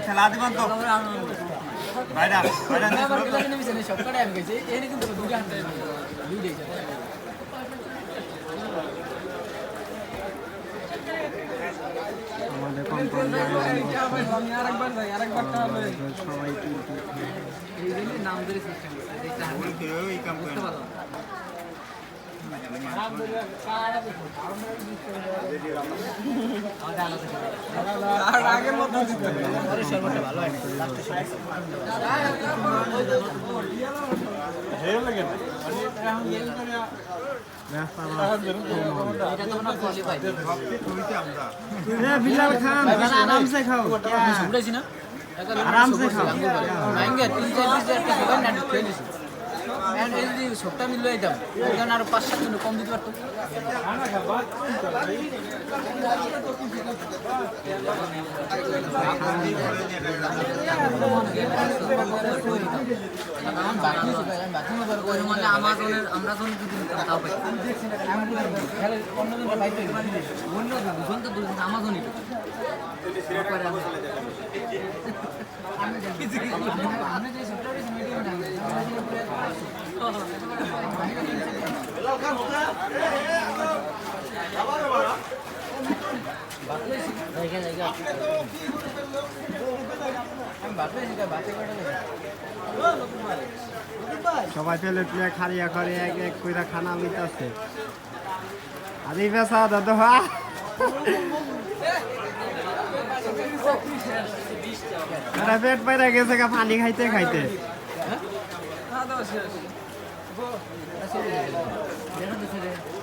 খেলা দিবেন তো ভাইরা ভাইরা সবকটাই আমি গেছি এখানে কিন্তু দুইটা দুইটাই আমাদের সবাই নাম ধরে সিস্টেম বুঝতে পারো আগের মতো ভালো হয় বিলাল খান আরামসে খাও আরামসে খাও সবটা মিললে দিতাম ওখানে আরো 5-7 জন কম দিতে পারতো আমাজনের আমরা যখন আমাজনই সবাই পেলে প্লে খারিয়া করে এক এক কইরা খানা লইতাছে আদি পেশা দাদা পেট পাইরা গেছে পানি খাইতে খাইতে দেখা